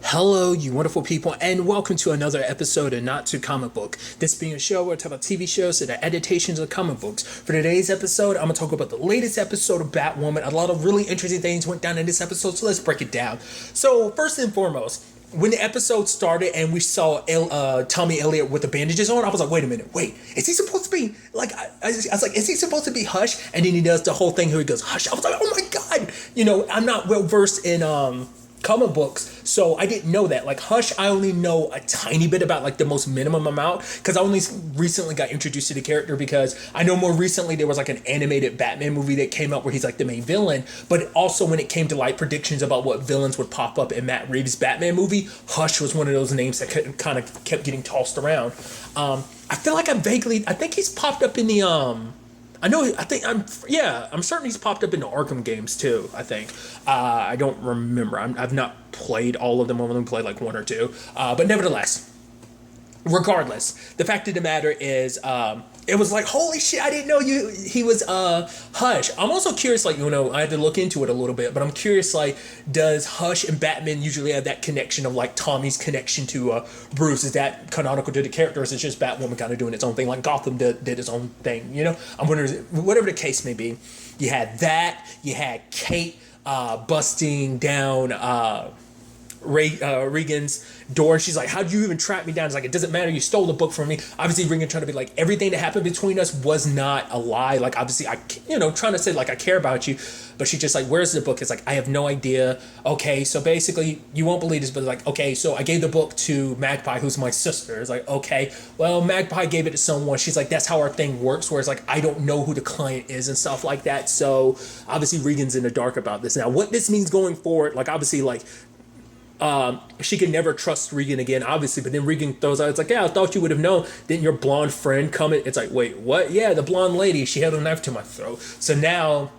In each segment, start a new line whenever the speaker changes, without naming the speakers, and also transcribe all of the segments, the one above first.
Hello, you wonderful people, and welcome to another episode of Not Too Comic Book. This being a show where I talk about TV shows that are adaptations of comic books. For today's episode, I'm going to talk about the latest episode of Batwoman. A lot of really interesting things went down in this episode, so let's break it down. So, first and foremost, when the episode started and we saw Tommy Elliott with the bandages on, I was like, wait a minute, is he supposed to be, like, I was like, is he supposed to be Hush? And then he does the whole thing where he goes, Hush. I was like, oh my god! I'm not well versed in, comic books, so I didn't know that. Like Hush, I only know a tiny bit about, like the most minimum amount, because I only recently got introduced to the character because I know more recently there was like an animated Batman movie that came out where he's like the main villain, but also when it came to like predictions about what villains would pop up in Matt Reeves' Batman movie, Hush was one of those names that kind of kept getting tossed around. I feel like I think he's popped up in the I'm certain he's popped up in the Arkham games too, I think. I don't remember. I've not played all of them. I've only played like one or two. But nevertheless, regardless, the fact of the matter is, it was like, holy shit, I didn't know he was Hush. I'm also curious, like, I had to look into it a little bit, but I'm curious, like, does Hush and Batman usually have that connection of like Tommy's connection to Bruce? Is that canonical to the character, or is it just Batwoman kind of doing its own thing, like Gotham did its own thing? I'm wondering, whatever the case may be. You had that, you had Kate busting down Regan's door, and she's like, how'd you even track me down? It's like, it doesn't matter, you stole the book from me. Obviously Regan trying to be like, everything that happened between us was not a lie. Like, obviously, trying to say like, I care about you, but she's just like, where's the book? It's like, I have no idea. Okay, so basically, you won't believe this, but like, okay, so I gave the book to Magpie, who's my sister. It's like, okay, well, Magpie gave it to someone. She's like, that's how our thing works, where it's like, I don't know who the client is and stuff like that. So obviously Regan's in the dark about this. Now, what this means going forward, like, obviously, like, she can never trust Regan again, obviously, but then Regan throws out, it's like, yeah, I thought you would have known. Didn't your blonde friend come in? It's like, wait, what? Yeah, the blonde lady, she held a knife to my throat. So now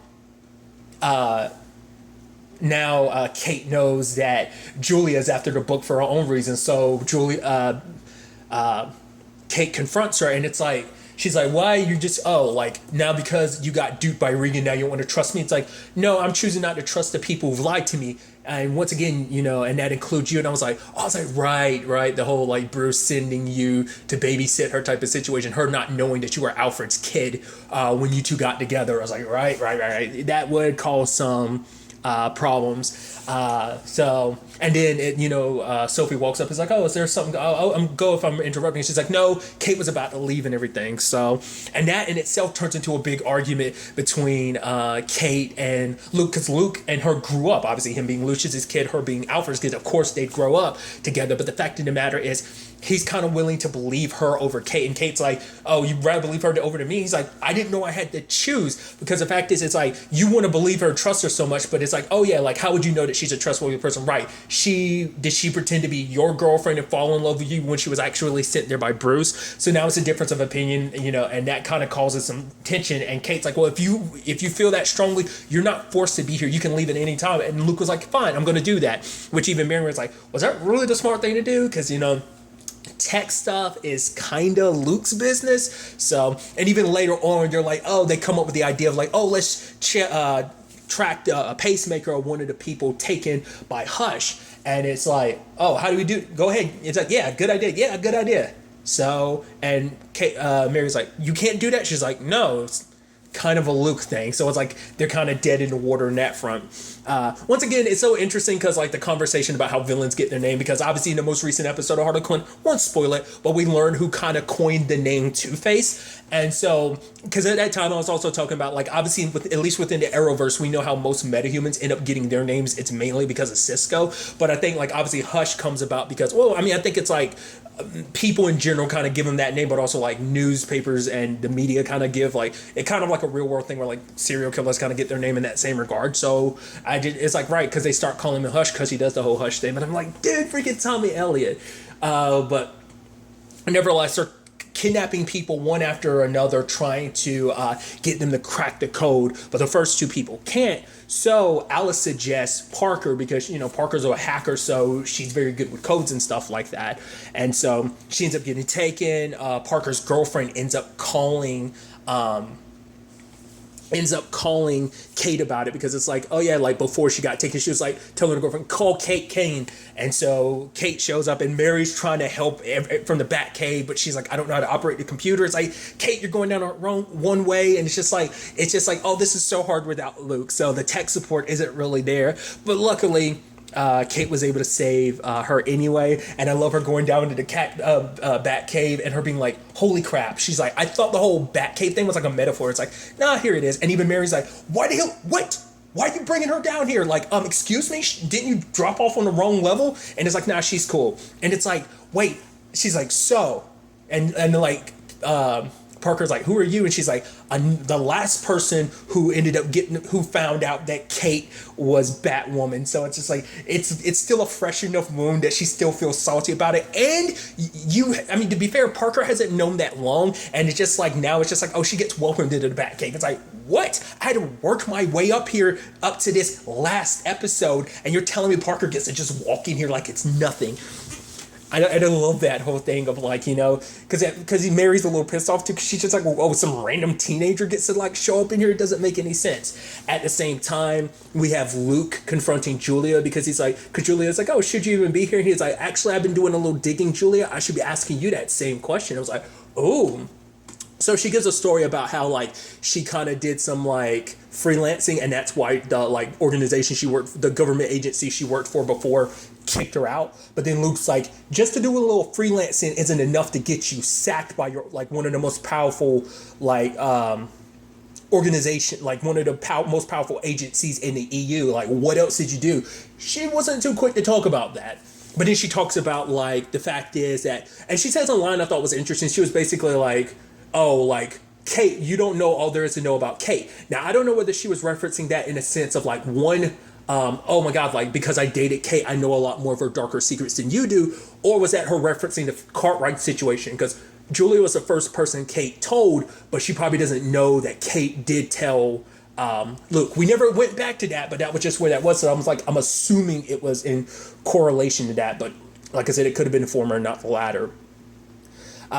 Kate knows that Julia's after the book for her own reasons. So Kate confronts her, and it's like, she's like, why you just, like, now because you got duped by Regan, now you want to trust me? It's like, no, I'm choosing not to trust the people who've lied to me. And once again, and that includes you. And I was like, right. The whole, like, Bruce sending you to babysit her type of situation, her not knowing that you were Alfred's kid when you two got together. I was like, right. That would cause some problems. And then Sophie walks up. Is like, oh, is there something? I'm go if I'm interrupting. She's like, no, Kate was about to leave and everything. So, and that in itself turns into a big argument between Kate and Luke, because Luke and her grew up. Obviously, him being Lucius's kid, her being Alfred's kid. Of course, they'd grow up together. But the fact of the matter is, he's kind of willing to believe her over Kate, and Kate's like, oh, you'd rather believe her over to me? He's like, I didn't know I had to choose, because the fact is, it's like, you want to believe her, trust her so much, but it's like, oh yeah, like, how would you know that she's a trustworthy person? Right, did she pretend to be your girlfriend and fall in love with you when she was actually sent there by Bruce? So now it's a difference of opinion, and that kind of causes some tension. And Kate's like, well, if you feel that strongly, you're not forced to be here, you can leave at any time. And Luke was like, fine, I'm going to do that. Which even Mary was like, was that really the smart thing to do? Because tech stuff is kind of Luke's business. So, and even later on, they're like, oh, they come up with the idea of like, oh, let's track a pacemaker of one of the people taken by Hush. And it's like, oh, how do we do? Go ahead. It's like, yeah, good idea. Yeah, good idea. So, and Mary's like, you can't do that. She's like, no, it's kind of a Luke thing. So it's like they're kind of dead in the water in that front. Once again, it's so interesting because like the conversation about how villains get their name, because obviously in the most recent episode of Harley Quinn, won't spoil it, but we learned who kind of coined the name Two-Face. And so, because at that time I was also talking about, like, obviously at least within the Arrowverse, we know how most metahumans end up getting their names. It's mainly because of Cisco. But I think like obviously Hush comes about because, well, I mean, I think it's like people in general kind of give them that name, but also like newspapers and the media kind of give like it kind of like a real world thing where like serial killers kind of get their name in that same regard. So it's like, right, because they start calling him Hush because he does the whole Hush thing. But I'm like, dude, freaking Tommy Elliott. But nevertheless, they're kidnapping people one after another, trying to get them to crack the code, but the first two people can't. So Alice suggests Parker, because Parker's a hacker, so she's very good with codes and stuff like that. And so she ends up getting taken. Parker's girlfriend ends up calling ends up calling Kate about it because it's like, oh yeah, like before she got taken, she was like telling her girlfriend, call Kate Kane. And so Kate shows up and Mary's trying to help from the Batcave, but she's like, I don't know how to operate the computer. It's like, Kate, you're going down the wrong one way. And it's just like, oh, this is so hard without Luke. So the tech support isn't really there. But luckily, Kate was able to save her anyway, and I love her going down into the bat cave and her being like, holy crap. She's like, I thought the whole bat cave thing was like a metaphor. It's like, nah, here it is. And even Mary's like, why the hell, what? Why are you bringing her down here? Like, excuse me, didn't you drop off on the wrong level? And it's like, nah, she's cool. And it's like, wait, she's like, so, and like, Parker's like, who are you? And she's like, I'm the last person who who found out that Kate was Batwoman. So it's just like, it's still a fresh enough wound that she still feels salty about it. And I mean, to be fair, Parker hasn't known that long. And it's just like, now it's just like, oh, she gets welcomed into the Batcave. It's like, what? I had to work my way up here, up to this last episode. And you're telling me Parker gets to just walk in here like it's nothing. I don't love that whole thing of like, you know, because he Mary's a little pissed off too, because she's just like, oh, some random teenager gets to like show up in here. It doesn't make any sense. At the same time, we have Luke confronting Julia because Julia's like, oh, should you even be here? And he's like, actually, I've been doing a little digging, Julia. I should be asking you that same question. I was like, oh. So she gives a story about how like she kind of did some like freelancing, and that's why the like organization the government agency she worked for before kicked her out. But then Luke's like, just to do a little freelancing isn't enough to get you sacked by your like one of the most powerful like organization, like one of the most powerful agencies in the EU. Like, what else did you do? She wasn't too quick to talk about that. But then she talks about like the fact is that, and she says a line I thought was interesting. She was basically like, oh, like, Kate, you don't know all there is to know about Kate. Now, I don't know whether she was referencing that in a sense of like oh my God, like because I dated Kate, I know a lot more of her darker secrets than you do. Or was that her referencing the Cartwright situation? Because Julia was the first person Kate told, but she probably doesn't know that Kate did tell Luke. We never went back to that, but that was just where that was. So I was like, I'm assuming it was in correlation to that. But like I said, it could have been the former, not the latter.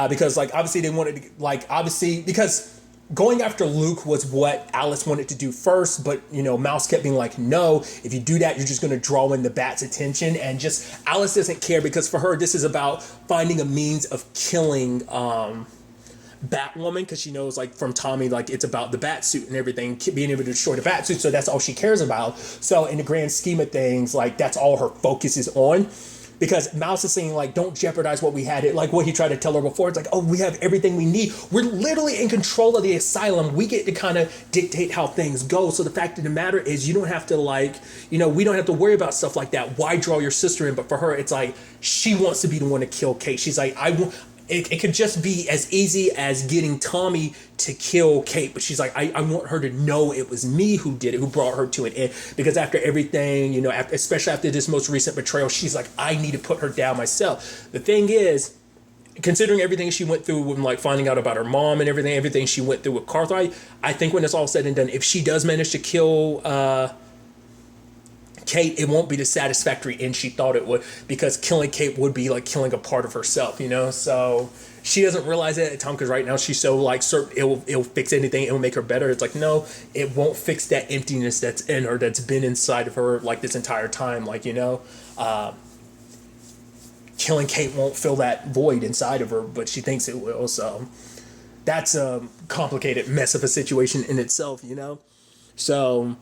Because like obviously they wanted to because going after Luke was what Alice wanted to do first, but you know Mouse kept being like, no, if you do that you're just going to draw in the Bat's attention, and just Alice doesn't care because for her this is about finding a means of killing Batwoman, because she knows like from Tommy like it's about the bat suit and everything, being able to destroy the bat suit, so that's all she cares about. So in the grand scheme of things, like that's all her focus is on. Because Mouse is saying, like, don't jeopardize what we had. It like what he tried to tell her before. It's like, oh, we have everything we need. We're literally in control of the asylum. We get to kind of dictate how things go. So the fact of the matter is you don't have to, like, you know, we don't have to worry about stuff like that. Why draw your sister in? But for her, it's like she wants to be the one to kill Kate. She's like, it could just be as easy as getting Tommy to kill Kate. But she's like, I want her to know it was me who did it, who brought her to an end. Because after everything, you know, especially after this most recent betrayal, she's like, I need to put her down myself. The thing is, considering everything she went through when like finding out about her mom and everything she went through with Cartwright, I think when it's all said and done, if she does manage to kill Kate, it won't be the satisfactory end she thought it would, because killing Kate would be like killing a part of herself, you know. So she doesn't realize it at the time because right now she's so like certain it'll fix anything, it will make her better. It's like, no, it won't fix that emptiness that's in her, that's been inside of her like this entire time. Like, you know, killing Kate won't fill that void inside of her, but she thinks it will. So that's a complicated mess of a situation in itself, you know. So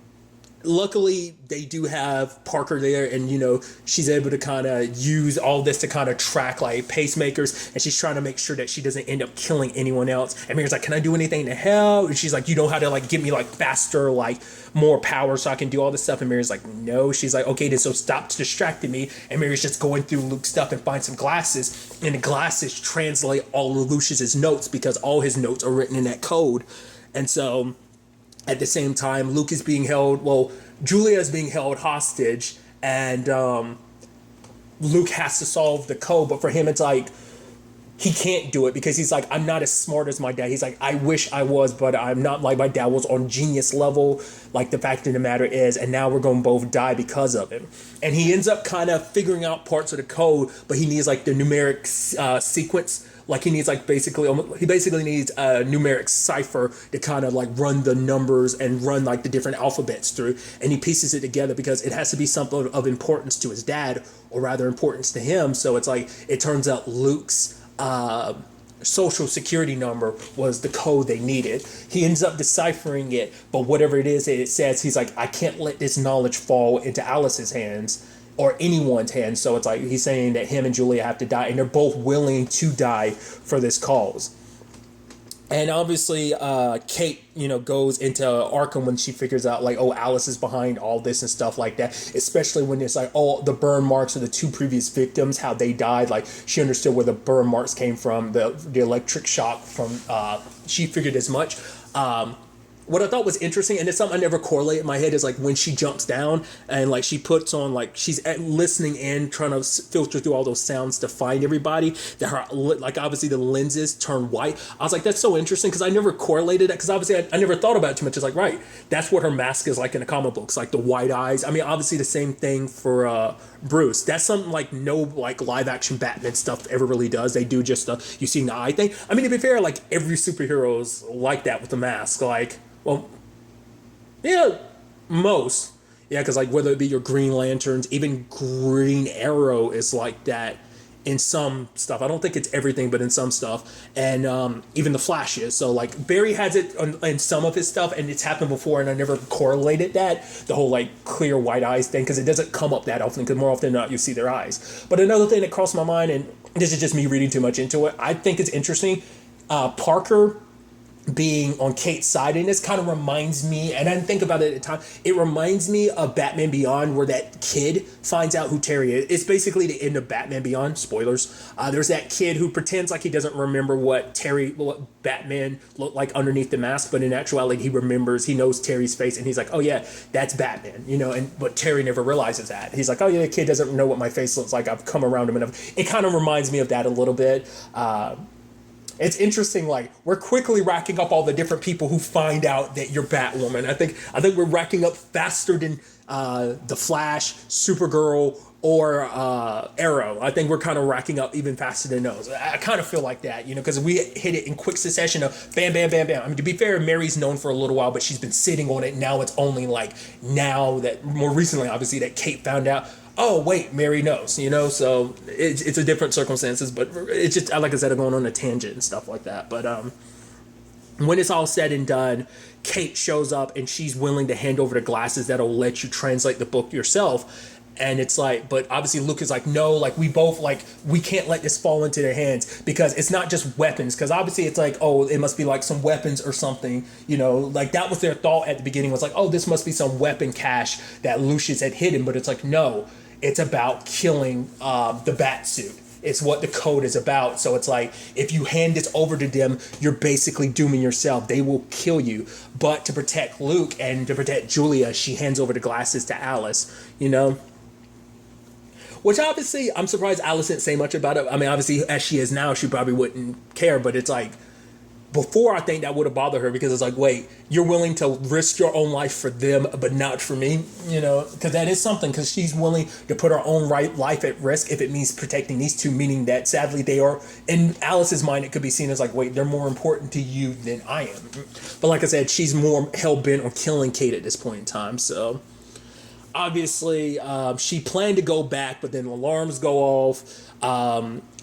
luckily they do have Parker there, and you know she's able to kind of use all this to kind of track like pacemakers, and she's trying to make sure that she doesn't end up killing anyone else. And Mary's like, can I do anything to help? And she's like, you know how to like get me like faster, like more power so I can do all this stuff? And Mary's like, no. She's like, okay, then so stop distracting me. And Mary's just going through Luke's stuff and finds some glasses, and the glasses translate all of Lucius's notes because all his notes are written in that code. And so at the same time, Luke is being held, Julia is being held hostage, and Luke has to solve the code. But for him, it's like, he can't do it because he's like, I'm not as smart as my dad. He's like, I wish I was, but I'm not. Like my dad was on genius level. Like the fact of the matter is, and now we're going to both die because of him. And he ends up kind of figuring out parts of the code, but he needs like the numeric sequence. Like he needs like he basically needs a numeric cipher to kind of like run the numbers and run like the different alphabets through. And he pieces it together because it has to be something of importance to his dad, or rather importance to him. So it's like, it turns out Luke's social security number was the code they needed. He ends up deciphering it, but whatever it is, it says, he's like, I can't let this knowledge fall into Alice's hands or anyone's hands. So it's like, he's saying that him and Julia have to die, and they're both willing to die for this cause. And obviously, Kate, goes into Arkham when she figures out, like, oh, Alice is behind all this and stuff like that. Especially when it's like, oh, the burn marks of the two previous victims, how they died. Like, she understood where the burn marks came from, the electric shock from, she figured as much. What I thought was interesting, and it's something I never correlate in my head, is like when she jumps down and like she puts on, like she's listening in, trying to filter through all those sounds to find everybody, that her, like obviously the lenses turn white. I was like, that's so interesting, because I never correlated that, because obviously I never thought about it too much. It's like, right, that's what her mask is like in the comic books, like the white eyes. I mean, obviously the same thing for Bruce. That's something like no like live action Batman stuff ever really does. They do just the you see the eye thing. I mean, to be fair, like every superhero is like that with the mask. Like, well, yeah, most. Yeah, because like whether it be your Green Lanterns, even Green Arrow is like that in some stuff. I don't think it's everything, but in some stuff. And even the Flash is. So like Barry has it in some of his stuff, and it's happened before, and I never correlated that, the whole like clear white eyes thing, because it doesn't come up that often, because more often than not you see their eyes. But another thing that crossed my mind, and this is just me reading too much into it, I think it's interesting, Parker being on Kate's side, and this kind of reminds me, and I didn't think about it at the time, it reminds me of Batman Beyond, where that kid finds out who Terry is. It's basically the end of Batman Beyond, spoilers. There's that kid who pretends like he doesn't remember what Batman looked like underneath the mask, but in actuality he remembers, he knows Terry's face, and he's like, oh yeah, that's Batman, but Terry never realizes that. He's like, oh yeah, the kid doesn't know what my face looks like, I've come around him enough. It kind of reminds me of that a little bit. It's interesting, like, we're quickly racking up all the different people who find out that you're Batwoman. I think we're racking up faster than The Flash, Supergirl, or Arrow. I think we're kind of racking up even faster than those. I kind of feel like that, because we hit it in quick succession of bam, bam, bam, bam. I mean, to be fair, Mary's known for a little while, but she's been sitting on it. Now it's only like now that, more recently, obviously, that Kate found out, oh wait, Mary knows, so it's a different circumstances, but it's just, like I said, I'm going on a tangent and stuff like that. But when it's all said and done, Kate shows up and she's willing to hand over the glasses that'll let you translate the book yourself. And it's like, but obviously Luke is like, no, like we both, like, we can't let this fall into their hands, because it's not just weapons. Because obviously it's like, oh, it must be like some weapons or something, like that was their thought at the beginning, was like, oh, this must be some weapon cache that Lucius had hidden. But it's like, no, it's about killing the bat suit. It's what the code is about. So it's like, if you hand this over to them, you're basically dooming yourself. They will kill you. But to protect Luke and to protect Julia, she hands over the glasses to Alice, Which obviously, I'm surprised Alice didn't say much about it. I mean, obviously, as she is now, she probably wouldn't care. But it's like, before, I think that would have bothered her, because it's like, wait, you're willing to risk your own life for them, but not for me, because that is something, because she's willing to put her own life at risk if it means protecting these two, meaning that sadly they are, in Alice's mind, it could be seen as like, wait, they're more important to you than I am. But like I said, she's more hell-bent on killing Kate at this point in time, so obviously she planned to go back, but then alarms go off.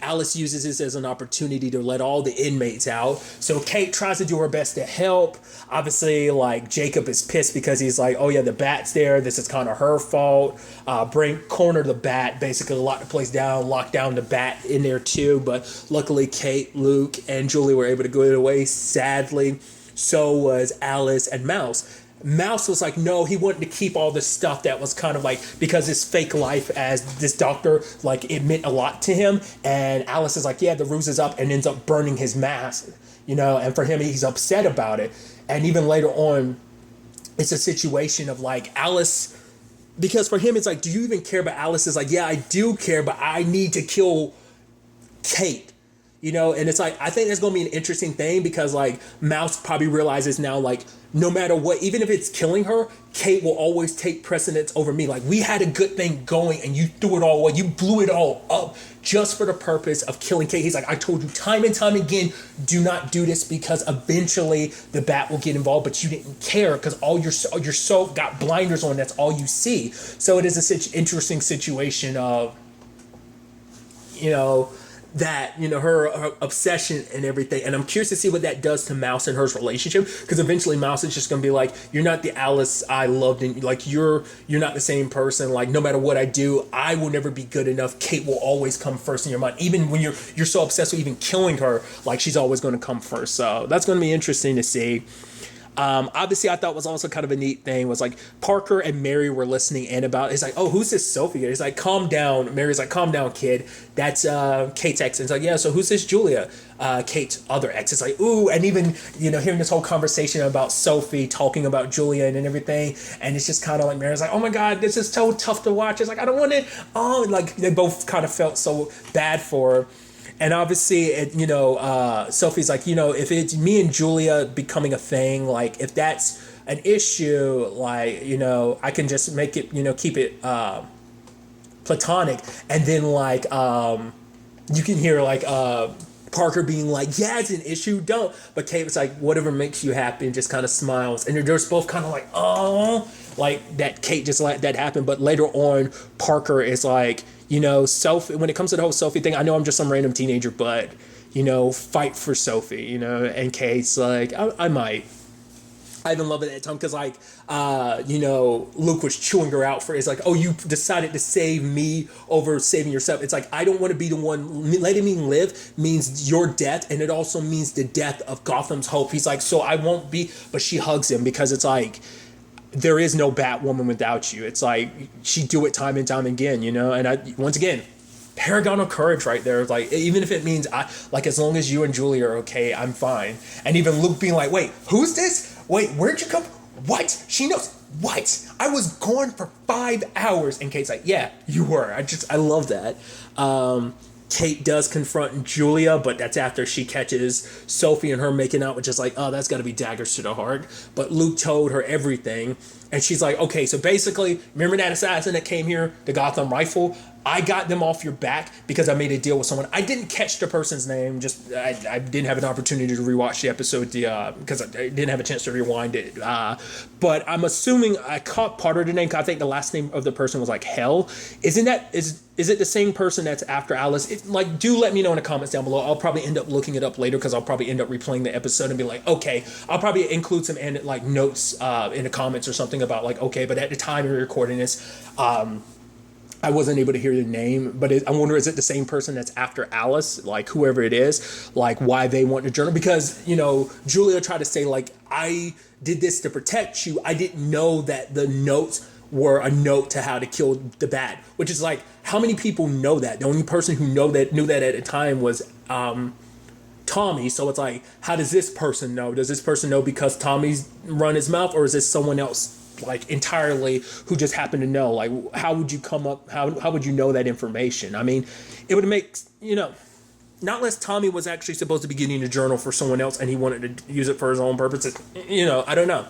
Alice uses this as an opportunity to let all the inmates out. So Kate tries to do her best to help. Obviously, like, Jacob is pissed because he's like, oh yeah, the bat's there. This is kind of her fault. Corner the bat, basically lock the place down, lock down the bat in there too. But luckily, Kate, Luke, and Julie were able to get away. Sadly, so was Alice and Mouse. Mouse was like, no, he wanted to keep all this stuff that was kind of like, because his fake life as this doctor, like, it meant a lot to him. And Alice is like, yeah, the ruse is up, and ends up burning his mask, and for him, he's upset about it. And even later on, it's a situation of like Alice, because for him, it's like, do you even care? But Alice is like, yeah, I do care, but I need to kill Kate. you know. And it's like, I think that's gonna be an interesting thing because like Mouse probably realizes now, like, no matter what, even if it's killing her, Kate will always take precedence over me. Like, we had a good thing going and you threw it all away. You blew it all up just for the purpose of killing Kate. He's like, I told you time and time again, do not do this because eventually the Bat will get involved, but you didn't care because all your soul got blinders on. That's all you see. So it is a interesting situation of, you know, that, you know, her obsession and everything. And I'm curious to see what that does to Mouse and her relationship, because eventually Mouse is just gonna be like, you're not the Alice I loved, and like you're not the same person. Like, no matter what I do, I will never be good enough. Kate will always come first in your mind, even when you're so obsessed with even killing her. Like, she's always going to come first. So that's going to be interesting to see. Obviously, I thought was also kind of a neat thing was like Parker and Mary were listening in about. It's like, oh, who's this Sophie? He's like, calm down. Mary's like, calm down, kid. That's Kate's ex. And it's like, yeah. So who's this Julia? Kate's other ex. It's like, ooh, and even, you know, hearing this whole conversation about Sophie talking about Julia and everything, and it's just kind of like Mary's like, oh my god, this is so tough to watch. It's like, I don't want it. Oh, like they both kind of felt so bad for her. And obviously, you know, Sophie's like, you know, if it's me and Julia becoming a thing, like, if that's an issue, like, you know, I can just make it, you know, keep it platonic. And then, like, you can hear, like, Parker being like, yeah, it's an issue, don't. But Kate was like, whatever makes you happy, and just kind of smiles. And they're just both kind of like, oh, like that Kate just let that happen. But later on, Parker is like, you know, Sophie, when it comes to the whole Sophie thing, I know I'm just some random teenager, but, you know, fight for Sophie, you know. And Kate's like, I might. I even love it at the time because, like, you know, Luke was chewing her out for, it's like, oh, you decided to save me over saving yourself. It's like, I don't want to be the one. Letting me live means your death, and it also means the death of Gotham's hope. He's like, so I won't be, but she hugs him because it's like, there is no Batwoman without you. It's like, she do it time and time again, you know. And once again, paragon of courage right there. Like, even if it means as long as you and Julie are okay, I'm fine. And even Luke being like, wait, who's this? Wait, where'd you come? What? She knows. What? I was gone for 5 hours. And Kate's like, yeah, you were. I love that. Kate does confront Julia, but that's after she catches Sophie and her making out, which is like, oh, that's got to be daggers to the heart. But Luke told her everything, and she's like, okay, so basically, remember that assassin that came here, the Gotham Rifle? I got them off your back because I made a deal with someone. I didn't catch the person's name. Just I didn't have an opportunity to rewatch the episode because I didn't have a chance to rewind it. But I'm assuming I caught part of the name. I think the last name of the person was like Hell. Is it the same person that's after Alice? Do let me know in the comments down below. I'll probably end up looking it up later because I'll probably end up replaying the episode and be like, okay, I'll probably include some notes in the comments or something about like, okay, but at the time we're recording this, I wasn't able to hear the name, but I wonder, is it the same person that's after Alice? Like, whoever it is, like, why they want the journal? Because, you know, Julia tried to say, like, I did this to protect you. I didn't know that the notes were a note to how to kill the Bat, which is like, how many people know that? The only person who knew that at the time was Tommy. So it's like, how does this person know? Does this person know because Tommy's run his mouth, or is this someone else, like, entirely who just happened to know? Like, how would you come up, how would you know that information? I mean, it would make, you know, not unless Tommy was actually supposed to be getting a journal for someone else and he wanted to use it for his own purposes, you know, I don't know.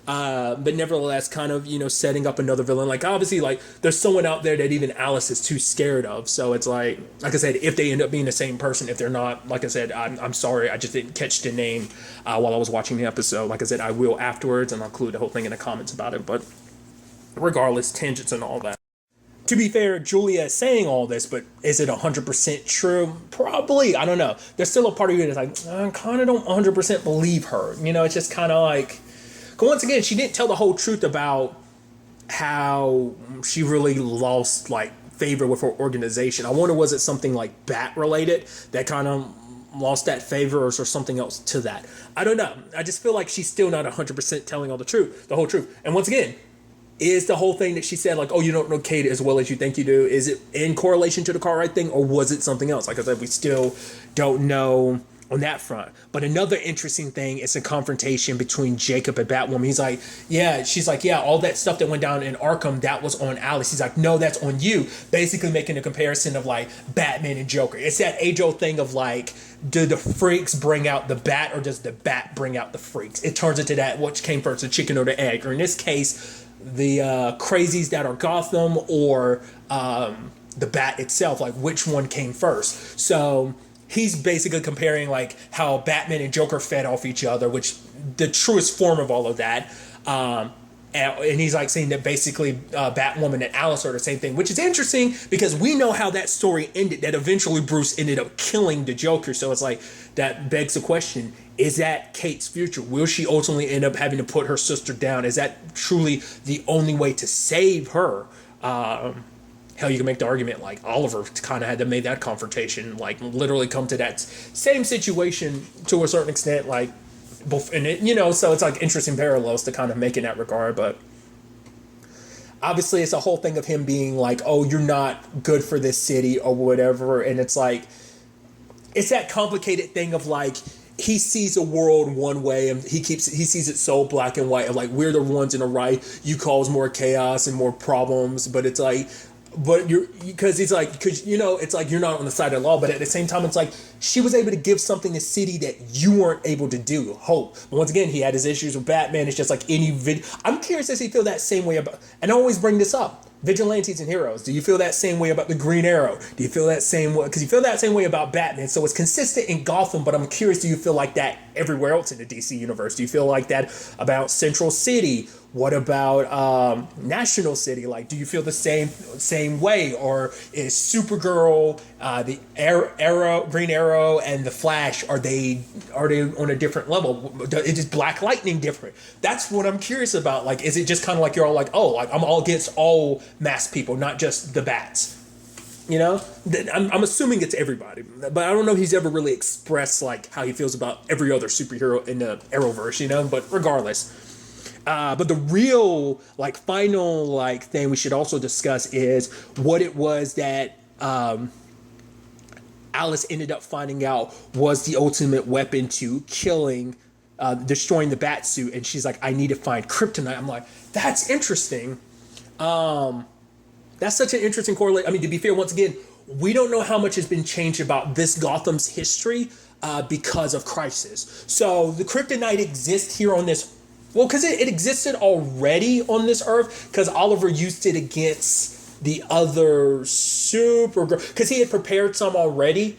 But nevertheless, kind of, you know, setting up another villain. Like, obviously, like, there's someone out there that even Alice is too scared of. So it's like I said, if they end up being the same person, if they're not, like I said, I'm sorry, I just didn't catch the name while I was watching the episode. Like I said, I will afterwards, and I'll include the whole thing in the comments about it. But regardless, tangents and all that. To be fair, Julia is saying all this, but is it 100% true? Probably. I don't know. There's still a part of you that's like, I kind of don't 100% believe her. You know, it's just kind of like, once again, she didn't tell the whole truth about how she really lost, like, favor with her organization. I wonder, was it something like Bat related that kind of lost that favor, or is there something else to that? I don't know. I just feel like she's still not 100% telling all the whole truth. And once again, is the whole thing that she said, like, oh, you don't know Kate as well as you think you do, is it in correlation to the car ride thing, or was it something else? Like I said, we still don't know on that front. But another interesting thing is a confrontation between Jacob and Batwoman. He's like, yeah, she's like, yeah, all that stuff that went down in Arkham, that was on Alice. He's like, no, that's on you. Basically making a comparison of like Batman and Joker. It's that age-old thing of like, do the freaks bring out the bat or does the bat bring out the freaks? It turns into that, which came first, the chicken or the egg? Or in this case, the crazies that are Gotham or the bat itself, like which one came first? So he's basically comparing like how Batman and Joker fed off each other, which the truest form of all of that. And he's like saying that basically Batwoman and Alice are the same thing, which is interesting because we know how that story ended, that eventually Bruce ended up killing the Joker. So it's like, that begs the question, is that Kate's future? Will she ultimately end up having to put her sister down? Is that truly the only way to save her? Hell, you can make the argument like Oliver kind of had to make that confrontation, like literally come to that same situation to a certain extent, like, and it, you know, so it's like interesting parallels to kind of make in that regard. But obviously it's a whole thing of him being like, oh, you're not good for this city or whatever. And it's like, it's that complicated thing of like, he sees a world one way and he sees it so black and white, of like, we're the ones in the right, you cause more chaos and more problems. But it's like, but because it's like, because, you know, it's like you're not on the side of the law, but at the same time, it's like she was able to give something to city that you weren't able to do, hope. But once again, he had his issues with Batman. It's just like I'm curious, does he feel that same way about, and I always bring this up, vigilantes and heroes. Do you feel that same way about the Green Arrow? Do you feel that same way? Because you feel that same way about Batman. So it's consistent in Gotham, but I'm curious, do you feel like that everywhere else in the DC universe? Do you feel like that about Central City? What about National City? Like, do you feel the same way? Or is Supergirl, the Green Arrow, and the Flash, are they on a different level? Is Black Lightning different? That's what I'm curious about. Like, is it just kind of like you're all like, oh, like I'm all against all masked people, not just the bats? You know, I'm assuming it's everybody, but I don't know if he's ever really expressed like how he feels about every other superhero in the Arrowverse. You know, but regardless. But the real, like, final, like, thing we should also discuss is what it was that Alice ended up finding out was the ultimate weapon to destroying the Batsuit. And she's like, I need to find kryptonite. I'm like, that's interesting. That's such an interesting correlation. I mean, to be fair, once again, we don't know how much has been changed about this Gotham's history because of Crisis. So the kryptonite exists here on this. Well, because it existed already on this Earth, because Oliver used it against the other Supergirl, because he had prepared some already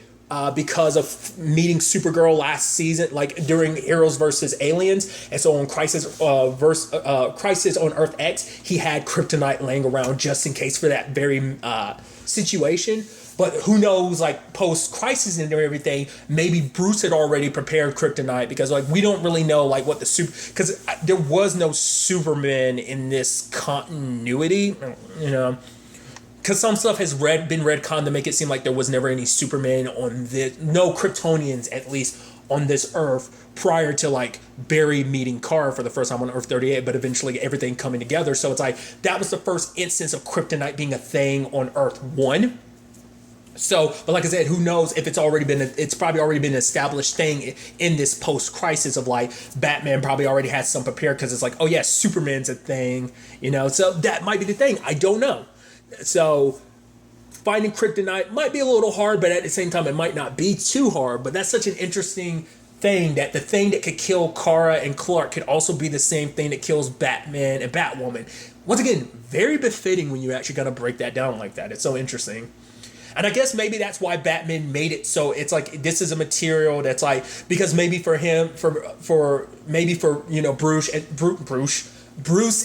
because of meeting Supergirl last season, like during Heroes versus Aliens. And so on Crisis on Earth X, he had kryptonite laying around just in case for that very situation. But who knows, like, post-Crisis and everything, maybe Bruce had already prepared kryptonite, because, like, we don't really know, like, what the because there was no Superman in this continuity, you know, because some stuff has been retconned to make it seem like there was never any Superman on this, no Kryptonians, at least, on this Earth prior to, like, Barry meeting Kara for the first time on Earth 38, but eventually everything coming together. So it's like, that was the first instance of kryptonite being a thing on Earth 1. So, but like I said, who knows if it's probably already been an established thing in this post-Crisis of like, Batman probably already has some prepared because it's like, oh yeah, Superman's a thing, you know, so that might be the thing. I don't know. So finding kryptonite might be a little hard, but at the same time, it might not be too hard. But that's such an interesting thing, that the thing that could kill Kara and Clark could also be the same thing that kills Batman and Batwoman. Once again, very befitting when you actually gotta break that down like that. It's so interesting. And I guess maybe that's why Batman made it so it's like, this is a material that's like, because maybe for him, you know, Bruce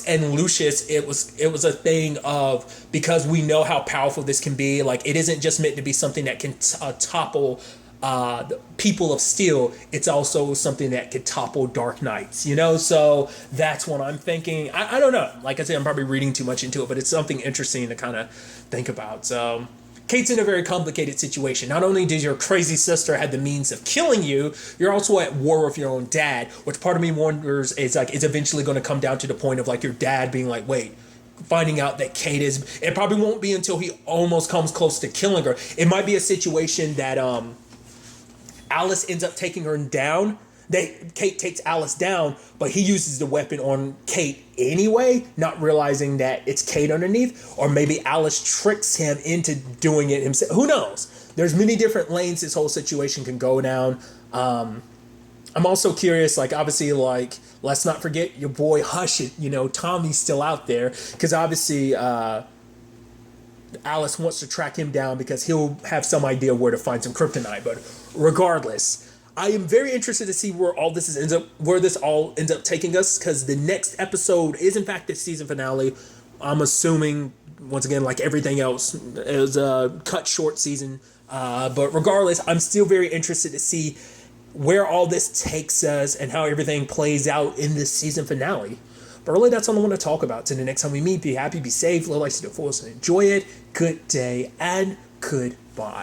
and Lucius, it was a thing of, because we know how powerful this can be, like, it isn't just meant to be something that can topple the people of Steel. It's also something that could topple Dark Knights, you know? So that's what I'm thinking. I don't know. Like I said, I'm probably reading too much into it, but it's something interesting to kind of think about. So Kate's in a very complicated situation. Not only does your crazy sister have the means of killing you, you're also at war with your own dad, which part of me wonders is like, it's eventually going to come down to the point of like your dad being like, wait, finding out that Kate is, it probably won't be until he almost comes close to killing her. It might be a situation that Alice ends up taking her down. Kate takes Alice down, but he uses the weapon on Kate anyway, not realizing that it's Kate underneath. Or maybe Alice tricks him into doing it himself. Who knows? There's many different lanes this whole situation can go down. I'm also curious, like, obviously, like, let's not forget your boy Hush It, Tommy's still out there, because obviously Alice wants to track him down because he'll have some idea where to find some kryptonite. But regardless, I am very interested to see where this all ends up taking us, because the next episode is in fact the season finale. I'm assuming, once again, like everything else, it was a cut short season. But regardless, I'm still very interested to see where all this takes us and how everything plays out in this season finale. But really, that's all I want to talk about. Till the next time we meet, be happy, be safe, live life to the fullest, and enjoy it. Good day and goodbye.